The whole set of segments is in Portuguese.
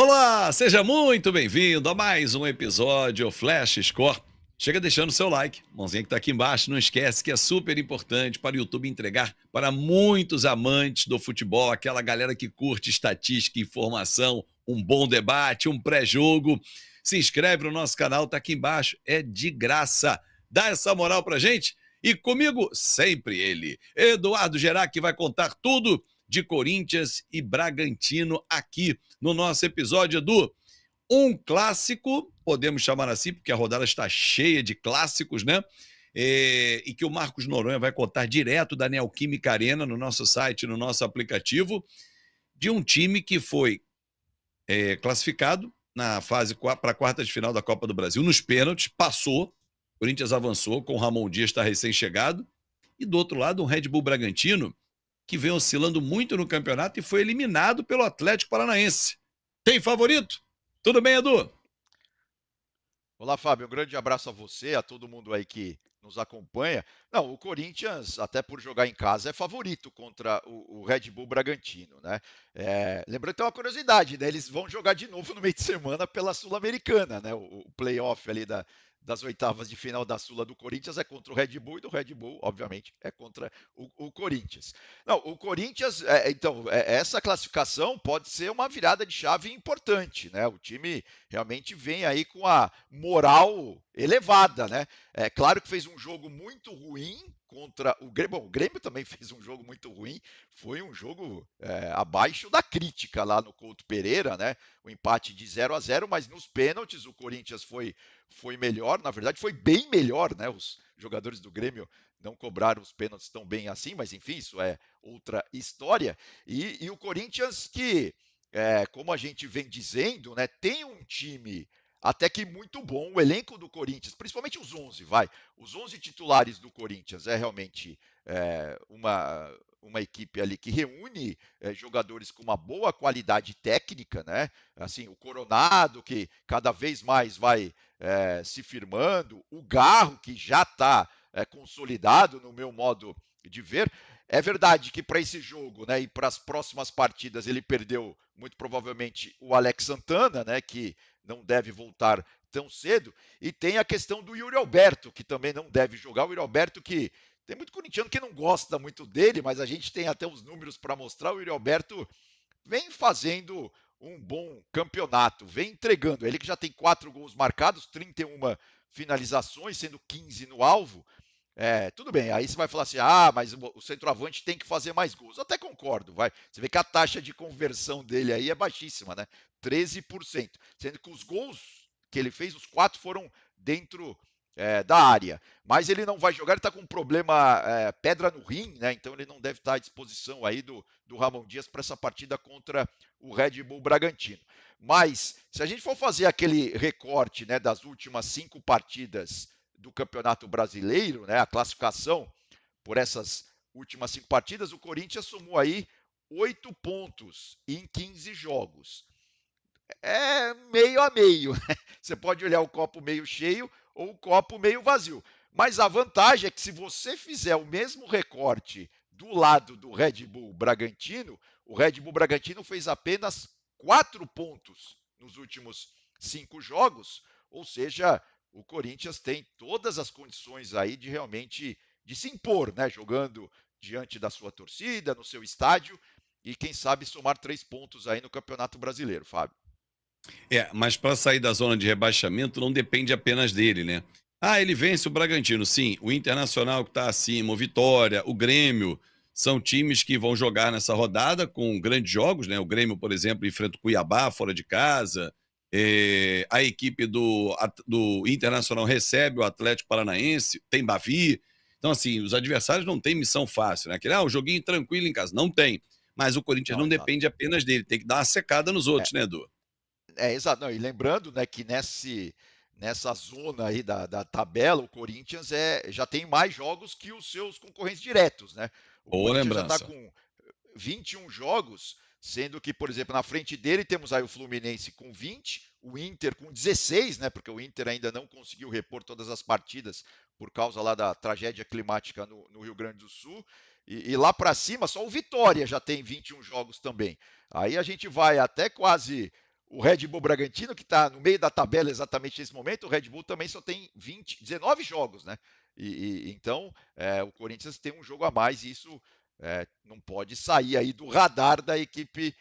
Olá, seja muito bem-vindo a mais um episódio Flash Score. Chega deixando seu like, mãozinha que tá aqui embaixo, não esquece que é super importante para o YouTube entregar para muitos amantes do futebol, aquela galera que curte estatística, informação, um bom debate, um pré-jogo. Se inscreve no nosso canal, tá aqui embaixo, é de graça. Dá essa moral pra gente e comigo sempre ele, Eduardo Gerac, que vai contar tudo de Corinthians e Bragantino aqui no nosso episódio do Um Clássico, podemos chamar assim, porque a rodada está cheia de clássicos, né? E que o Marcos Noronha vai contar direto da Neoquímica Arena no nosso site, no nosso aplicativo, de um time que foi classificado na fase para a quarta de final da Copa do Brasil, nos pênaltis, passou, o Corinthians avançou, com o Ramon Dias está recém-chegado, e do outro lado um Red Bull Bragantino, que vem oscilando muito no campeonato e foi eliminado pelo Atlético Paranaense. Tem favorito? Tudo bem, Edu? Olá, Fábio. Um grande abraço a você, a todo mundo aí que nos acompanha. Não, o Corinthians, até por jogar em casa, é favorito contra o Red Bull Bragantino, né? Lembrando que tem uma curiosidade, né? Eles vão jogar de novo no meio de semana pela Sul-Americana, né? O playoff ali das oitavas de final da Sula do Corinthians é contra o Red Bull e do Red Bull, obviamente, é contra o Corinthians. Não, o Corinthians, essa classificação pode ser uma virada de chave importante, né? O time realmente vem aí com a moral elevada, né? É claro que fez um jogo muito ruim contra o Grêmio. Bom, o Grêmio também fez um jogo muito ruim. Foi um jogo abaixo da crítica lá no Couto Pereira, né? O empate de 0-0, mas nos pênaltis o Corinthians foi melhor. Na verdade, foi bem melhor, né? Os jogadores do Grêmio não cobraram os pênaltis tão bem assim, mas enfim, isso é outra história. E o Corinthians que como a gente vem dizendo, né, tem um time até que muito bom, o elenco do Corinthians, principalmente os 11, os 11 titulares do Corinthians é realmente uma equipe ali que reúne jogadores com uma boa qualidade técnica, né? Assim, o Coronado que cada vez mais vai se firmando, o Garro que já está consolidado no meu modo de ver. É verdade que para esse jogo, né, e para as próximas partidas ele perdeu muito provavelmente o Alex Santana, né, que não deve voltar tão cedo, e tem a questão do Yuri Alberto, que também não deve jogar. O Yuri Alberto que tem muito corintiano que não gosta muito dele, mas a gente tem até os números para mostrar. O Yuri Alberto vem fazendo um bom campeonato, vem entregando. Ele que já tem 4 gols marcados, 31 finalizações, sendo 15 no alvo. Tudo bem, aí você vai falar assim, mas o centroavante tem que fazer mais gols. Eu até concordo, vai. Você vê que a taxa de conversão dele aí é baixíssima, né? 13%. Sendo que os gols que ele fez, os 4 foram dentro da área. Mas ele não vai jogar, ele está com um problema, pedra no rim, né? Então ele não deve estar à disposição aí do Ramon Dias para essa partida contra o Red Bull Bragantino. Mas, se a gente for fazer aquele recorte, né, das últimas 5 partidas do Campeonato Brasileiro, né, a classificação por essas últimas 5 partidas, o Corinthians somou aí 8 pontos em 15 jogos. É meio a meio, né? Você pode olhar o copo meio cheio ou o copo meio vazio. Mas a vantagem é que se você fizer o mesmo recorte do lado do Red Bull Bragantino, o Red Bull Bragantino fez apenas 4 pontos nos últimos 5 jogos, ou seja, o Corinthians tem todas as condições aí de realmente de se impor, né? Jogando diante da sua torcida, no seu estádio, e quem sabe somar 3 pontos aí no Campeonato Brasileiro, Fábio. Mas para sair da zona de rebaixamento não depende apenas dele, né? Ele vence o Bragantino, sim. O Internacional que está acima, o Vitória, o Grêmio, são times que vão jogar nessa rodada com grandes jogos, né? O Grêmio, por exemplo, enfrenta o Cuiabá fora de casa. A equipe do Internacional recebe o Atlético Paranaense, tem Bavi. Então, assim, os adversários não têm missão fácil, né? Aquele, um joguinho tranquilo em casa. Não tem. Mas o Corinthians Não, não exato. depende apenas dele, tem que dar uma secada nos É, outros, né, Edu? exato. Não, e lembrando, né, que nessa zona aí da tabela, o Corinthians já tem mais jogos que os seus concorrentes diretos, né? O Boa Corinthians já está lembrança. com 21 jogos, sendo que, por exemplo, na frente dele temos aí o Fluminense com 20, o Inter com 16, né? Porque o Inter ainda não conseguiu repor todas as partidas por causa lá da tragédia climática no Rio Grande do Sul. E lá para cima, só o Vitória já tem 21 jogos também. Aí a gente vai até quase o Red Bull Bragantino, que está no meio da tabela exatamente nesse momento, o Red Bull também só tem 19 jogos, né? Então, o Corinthians tem um jogo a mais e isso não pode sair aí do radar da equipe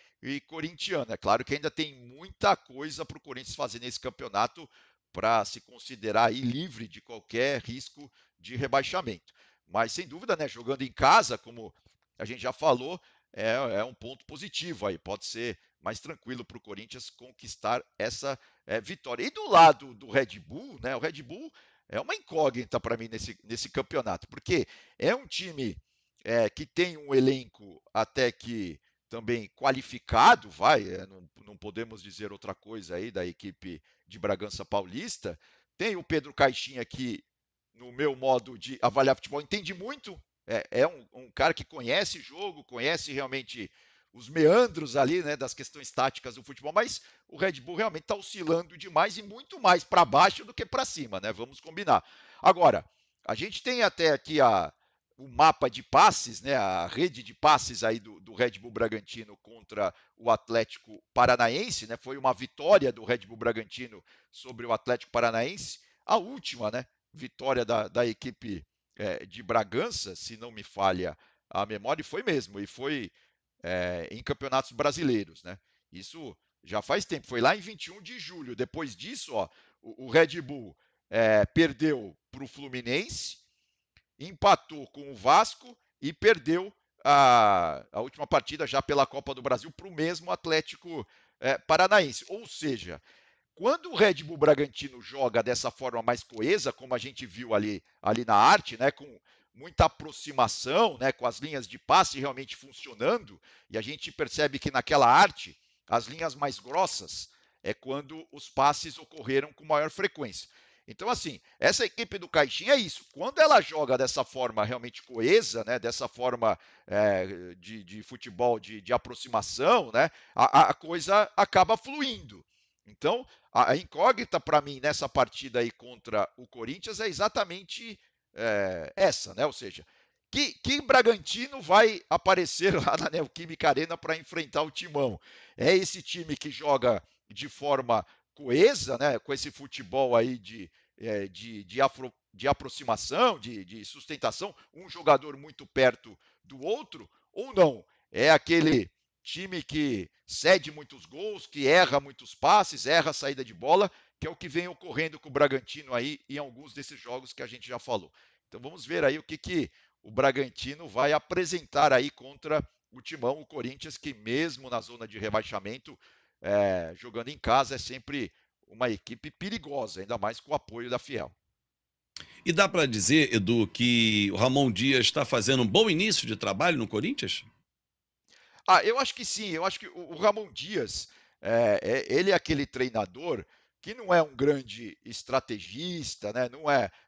corintiana. É claro que ainda tem muita coisa para o Corinthians fazer nesse campeonato para se considerar aí livre de qualquer risco de rebaixamento. Mas, sem dúvida, né, jogando em casa, como a gente já falou, é um ponto positivo aí. Pode ser mais tranquilo para o Corinthians conquistar essa vitória. E do lado do Red Bull, né? O Red Bull é uma incógnita para mim nesse campeonato, porque é um time que tem um elenco até que também qualificado, não podemos dizer outra coisa aí da equipe de Bragança Paulista. Tem o Pedro Caixinha que, no meu modo de avaliar futebol, entende muito. É um cara que conhece jogo, conhece realmente os meandros ali, né, das questões táticas do futebol, mas o Red Bull realmente está oscilando demais e muito mais para baixo do que para cima, né? Vamos combinar. Agora, a gente tem até aqui o mapa de passes, né, a rede de passes aí do Red Bull Bragantino contra o Atlético Paranaense, né? Foi uma vitória do Red Bull Bragantino sobre o Atlético Paranaense, a última, né? Vitória da equipe de Bragança, se não me falha a memória, e foi mesmo, e foi em campeonatos brasileiros, né? Isso já faz tempo, foi lá em 21 de julho. Depois disso, ó, o Red Bull perdeu para o Fluminense, empatou com o Vasco e perdeu a última partida já pela Copa do Brasil para o mesmo Atlético Paranaense. Ou seja, quando o Red Bull Bragantino joga dessa forma mais coesa, como a gente viu ali na arte, né, com muita aproximação, né, com as linhas de passe realmente funcionando, e a gente percebe que naquela arte, as linhas mais grossas é quando os passes ocorreram com maior frequência. Então, assim, essa equipe do Caixinha é isso. Quando ela joga dessa forma realmente coesa, né, dessa forma de futebol de aproximação, né, a coisa acaba fluindo. Então, a incógnita para mim nessa partida aí contra o Corinthians é exatamente essa, né? Ou seja, que Bragantino vai aparecer lá na Neoquímica Arena para enfrentar o Timão? É esse time que joga de forma coesa, né? Com esse futebol aí de aproximação, de sustentação, um jogador muito perto do outro, ou não? É aquele time que cede muitos gols, que erra muitos passes, erra a saída de bola, que é o que vem ocorrendo com o Bragantino aí em alguns desses jogos que a gente já falou. Então vamos ver aí o que o Bragantino vai apresentar aí contra o Timão, o Corinthians, que mesmo na zona de rebaixamento, jogando em casa, é sempre uma equipe perigosa, ainda mais com o apoio da Fiel. E dá para dizer, Edu, que o Ramon Dias está fazendo um bom início de trabalho no Corinthians? Eu acho que sim. Eu acho que o Ramon Dias, ele é aquele treinador que não é um grande estrategista, né?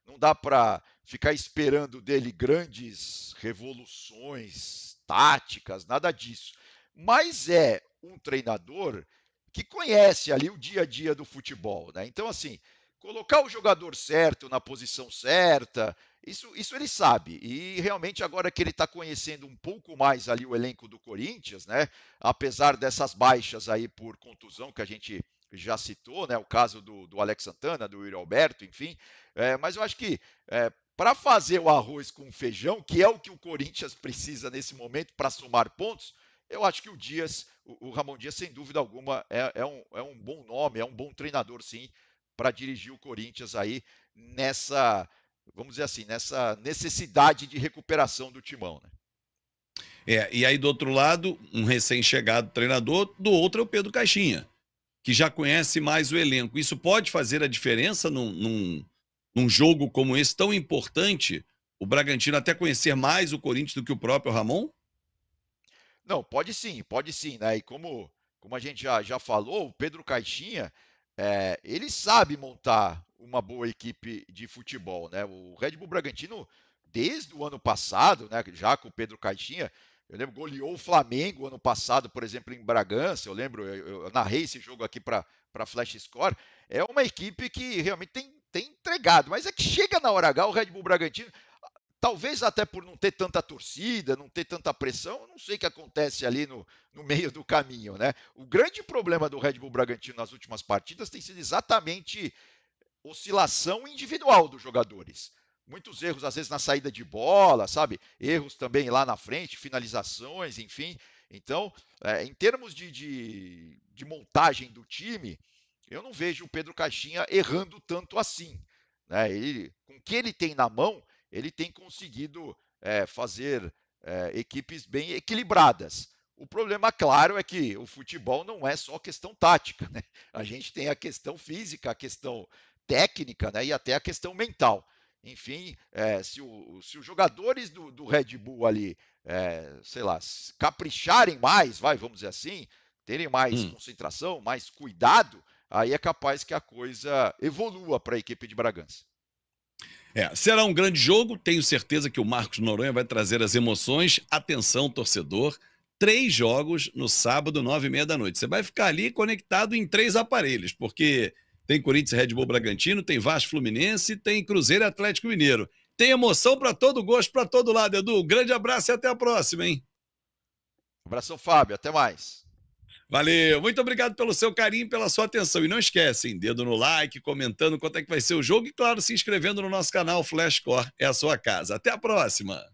Não dá para ficar esperando dele grandes revoluções táticas, nada disso. Mas é um treinador que conhece ali o dia a dia do futebol, né? Então, assim, colocar o jogador certo na posição certa, isso ele sabe. E realmente agora que ele está conhecendo um pouco mais ali o elenco do Corinthians, né? Apesar dessas baixas aí por contusão que a gente já citou, né? O caso do Alex Santana, do Yuri Alberto, enfim. Mas eu acho que para fazer o arroz com feijão, que é o que o Corinthians precisa nesse momento para somar pontos, eu acho que o Ramon Dias, sem dúvida alguma, é um bom nome, é um bom treinador, sim, para dirigir o Corinthians aí nessa, vamos dizer assim, nessa necessidade de recuperação do timão, né? E aí do outro lado, um recém-chegado treinador, do outro é o Pedro Caixinha, que já conhece mais o elenco. Isso pode fazer a diferença num jogo como esse, tão importante, o Bragantino até conhecer mais o Corinthians do que o próprio Ramon? Não, pode sim, né? E como a gente já falou, o Pedro Caixinha, ele sabe montar uma boa equipe de futebol, né? O Red Bull Bragantino, desde o ano passado, né, já com o Pedro Caixinha, eu lembro, goleou o Flamengo ano passado, por exemplo, em Bragança, eu lembro, eu narrei esse jogo aqui para Flash Score, é uma equipe que realmente tem entregado, mas é que chega na hora H, o Red Bull Bragantino Talvez até por não ter tanta torcida, não ter tanta pressão, eu não sei o que acontece ali no meio do caminho, né? O grande problema do Red Bull Bragantino nas últimas partidas tem sido exatamente oscilação individual dos jogadores. Muitos erros, às vezes, na saída de bola, sabe? Erros também lá na frente, finalizações, enfim. Então, em termos de montagem do time, eu não vejo o Pedro Caixinha errando tanto assim. Né? Ele, com o que ele tem na mão, ele tem conseguido fazer equipes bem equilibradas. O problema, claro, é que o futebol não é só questão tática. Né? A gente tem a questão física, a questão técnica, né? E até a questão mental. Enfim, se os jogadores do Red Bull ali, sei lá, capricharem mais, vamos dizer assim, terem mais Hum. concentração, mais cuidado, aí é capaz que a coisa evolua para a equipe de Bragança. Será um grande jogo, tenho certeza que o Marcos Noronha vai trazer as emoções. Atenção, torcedor, 3 jogos no sábado, 9h30 da noite. Você vai ficar ali conectado em 3 aparelhos, porque tem Corinthians e Red Bull Bragantino, tem Vasco Fluminense, tem Cruzeiro e Atlético Mineiro. Tem emoção para todo gosto, para todo lado, Edu. Grande abraço e até a próxima, hein? Abração, Fábio, até mais. Valeu, muito obrigado pelo seu carinho, pela sua atenção. E não esquecem, dedo no like, comentando quanto é que vai ser o jogo e, claro, se inscrevendo no nosso canal Flash Score. É a sua casa. Até a próxima!